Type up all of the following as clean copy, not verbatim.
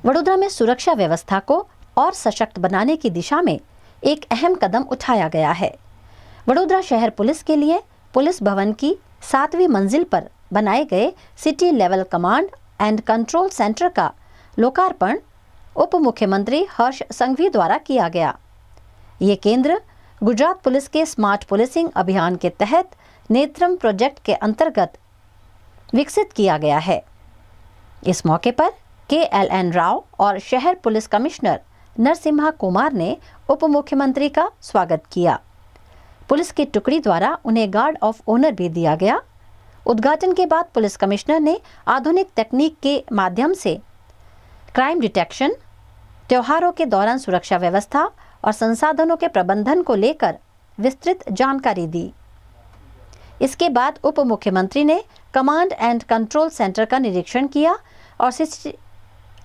वडोदरा में सुरक्षा व्यवस्था को और सशक्त बनाने की दिशा में एक अहम कदम उठाया गया है। वडोदरा शहर पुलिस के लिए पुलिस भवन की 7वीं मंजिल पर बनाए गए city level command and control centre का लोकार्पण उप मुख्यमंत्री हर्ष संघवी द्वारा किया गया। ये केंद्र गुजरात पुलिस के स्मार्ट पुलिसिंग अभियान के तहत नेत्रम प्रोजेक्ट के अंतर्गत विकसित किया गया है। इस मौके पर KLN राव और शहर पुलिस कमिश्नर नरसिम्हा कुमार ने उप मुख्यमंत्री का स्वागत किया। पुलिस की टुकड़ी द्वारा उन्हें गार्ड ऑफ ऑनर भी दिया गया। उद्घाटन के बाद पुलिस कमिश्नर ने आधुनिक तकनीक के माध्यम से क्राइम डिटेक्शन, त्योहारों के दौरान सुरक्षा व्यवस्था और संसाधनों के प्रबंधन को लेकर विस्तृत जानकारी दी। इसके बाद उप मुख्यमंत्री ने कमांड एंड कंट्रोल सेंटर का निरीक्षण किया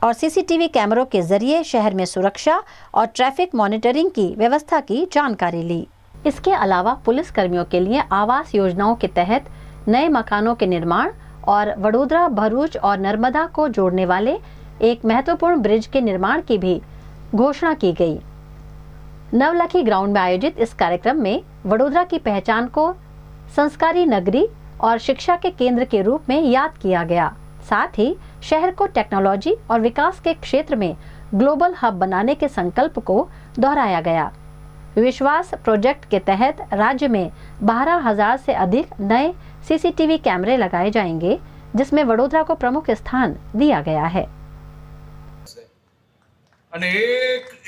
और CCTV कैमरों के जरिए शहर में सुरक्षा और ट्रैफिक मॉनिटरिंग की व्यवस्था की जानकारी ली। इसके अलावा पुलिस कर्मियों के लिए आवास योजनाओं के तहत नए मकानों के निर्माण और वडोदरा, भरूच और नर्मदा को जोड़ने वाले एक महत्वपूर्ण ब्रिज के निर्माण की भी घोषणा की गई। नवलखी ग्राउंड में आयोजित इस कार्यक्रम में वडोदरा की पहचान को संस्कारी नगरी और शिक्षा के केंद्र के रूप में याद किया गया। साथ ही शहर को टेक्नोलॉजी और विकास के क्षेत्र में ग्लोबल हब बनाने के संकल्प को दोहराया गया। विश्वास प्रोजेक्ट के तहत राज्य में 12,000 से अधिक नए CCTV कैमरे लगाए जाएंगे, जिसमें वडोदरा को प्रमुख स्थान दिया गया है। અને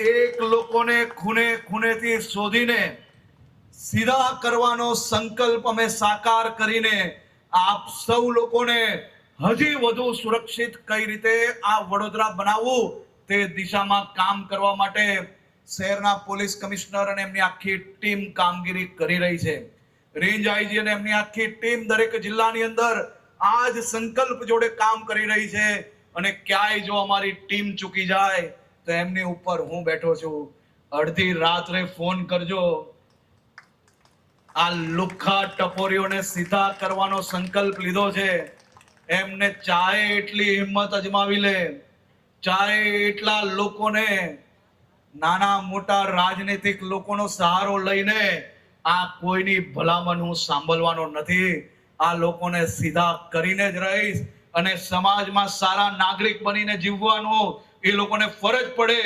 એક લોકોને ખૂણે ખૂણેથી શોધીને સીધા કરવાનો સંકલ્પ અમે સાકાર કરીને આપ સૌ લોકોને હજી વધુ સુરક્ષિત કઈ રીતે આ વડોદરા બનાવવું તે દિશામાં કામ કરવા માટે શહેરના પોલીસ કમિશનર અને એમની આખી ટીમ કામગીરી કરી રહી છે। રેન્જ IG અને એમની આખી ટીમ દરેક જિલ્લાની અંદર આ જ સંકલ્પ જોડે કામ કરી રહી છે અને ક્યાંય જો અમારી ટીમ ચૂકી જાય તો એમની ઉપર હું બેઠો છું। અડધી રાત્રે ફોન કરજો। આ લુખ્ખા ટપોરીઓને સીધા કરવાનો સંકલ્પ લીધો છે। એમને ચાહે એટલી હિંમત અજમાવી લે, ચાહે એટલા લોકોને, નાના મોટા રાજનૈતિક લોકોનો સહારો લઈને આ કોઈની ભલામણ હું સાંભળવાનો નથી। આ લોકોને સીધા કરીને જ રહીશ અને સમાજમાં સારા નાગરિક બનીને જીવવાનો એ લોકોને ફરજ પડે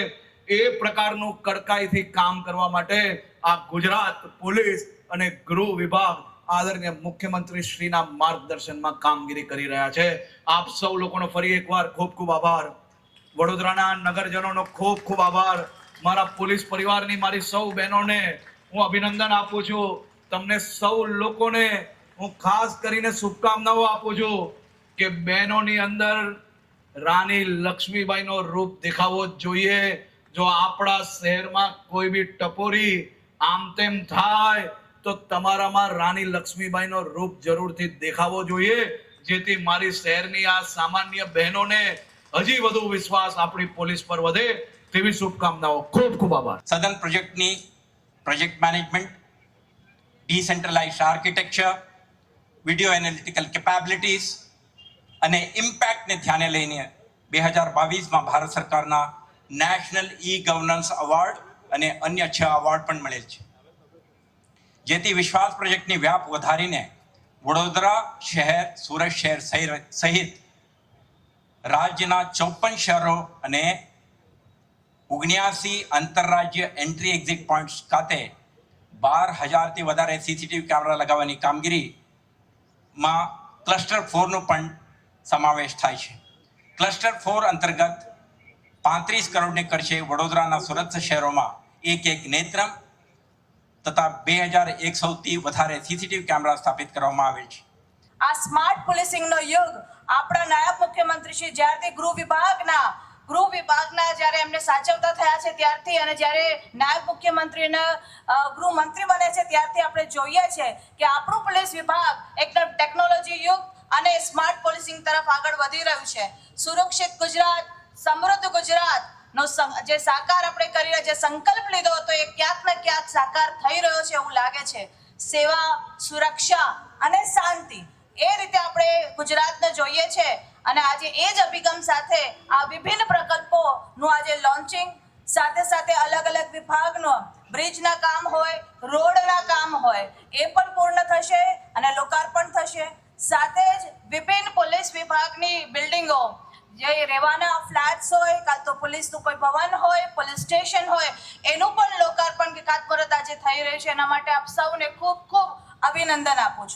એ પ્રકારનું કડકાઈથી કામ કરવા માટે આ ગુજરાત પોલીસ અને ગૃહ વિભાગ આદરણીય મુખ્યમંત્રી શ્રીના માર્ગદર્શનમાં કામગીરી કરી રહ્યા છે। આપ સૌ લોકોનો ફરી એકવાર ખૂબ ખૂબ આભાર। વડોદરાના નગરજનોનો ખૂબ ખૂબ આભાર। મારા પોલીસ પરિવારની મારી સૌ બહેનોને હું અભિનંદન આપું છું। તમને સૌ લોકોને હું ખાસ કરીને શુભકામનાઓ આપું છું કે બહેનોની અંદર રાની લક્ષ્મીબાઈનો રૂપ દેખાવો જોઈએ। જો આપણા શહેરમાં કોઈ બી ટપોરી આમ તેમ થાય તો તમારામાં રાની લક્ષ્મીબાઈનો રૂપ જરૂરથી દેખાવો જોઈએ, જેથી મારી શહેરની આ સામાન્ય બહેનોને હજી વધુ વિશ્વાસ આપણી પોલીસ પર વધે તેવી શુભકામનાઓ। ખૂબ ખૂબ આભાર। સદન પ્રોજેક્ટની project management, decentralised architecture, video analytical capabilities અને ઇમ્પેક્ટને ધ્યાને લઈને 2022માં ભારત સરકારના નેશનલ ગવર્નન્સ એવોર્ડ અને અન્ય 6 એવોર્ડ પણ મળેલ છે, જેથી વિશ્વાસ પ્રોજેક્ટની વ્યાપ વધારીને વડોદરા શહેર, સુરત શહેર સહિત રાજ્યના 54 શહેરો અને 79 આંતરરાજ્ય એન્ટ્રી એક્ઝિટ પોઈન્ટ્સ ખાતે 12,000થી વધારે CCTV કેમેરા લગાવવાની કામગીરીમાં ક્લસ્ટર 4નો પણ સમાવેશ થાય છે। ક્લસ્ટર 4 અંતર્ગત 35 કરોડને ખર્ચે વડોદરાના સુરત શહેરોમાં એક નેત્રમ તથા 2,100થી વધારે CCTV કેમેરા સ્થાપિત કરવામાં આવેલ છે। આ સ્માર્ટ પોલીસિંગનો યુગ આપણા નાયબ મુખ્યમંત્રી શ્રી જ્યારથી ગૃહ વિભાગના જ્યારે એમને સાચવતા થયા છે ત્યારથી અને જ્યારે નાયબ મુખ્યમંત્રીને ગૃહમંત્રી બને છે ત્યારથી આપણે જોઈએ છે કે આપણું પોલીસ વિભાગ એકદમ ટેકનોલોજી યુગ અને સ્માર્ટ પોલીસિંગ તરફ આગળ વધી રહ્યું છે। સુરક્ષિત ગુજરાત, સમૃદ્ધ ગુજરાત નો જે સાકાર આપણે કરી રહ્યા, જે સંકલ્પ લીધો હતો એ ક્યાંક ને ક્યાંક સાકાર થઈ રહ્યો છે એવું લાગે છે। સેવા, સુરક્ષા અને શાંતિ એ રીતે આપણે ગુજરાતને જોઈએ છે અને આજે એ જ અભિગમ સાથે આ વિભિન્ન પ્રકલ્પોનું આજે લોન્ચિંગ સાથે સાથે અલગ અલગ વિભાગનો બ્રિજના કામ હોય, રોડના કામ હોય એ પણ પૂર્ણ થશે અને લોકાર્પણ થશે. સાથે જ વિભિન્ન પોલીસ વિભાગની બિલ્ડિંગો, જે રહેવાના ફ્લેટ્સ હોય કાં તો પોલીસનું કોઈ ભવન હોય, પોલીસ સ્ટેશન હોય, એનું પણ લોકાર્પણ કે ખાતમુહૂર્ત આજે થઈ રહ્યું છે. એના માટે આપ સૌને ખૂબ ખૂબ અભિનંદન આપું છું.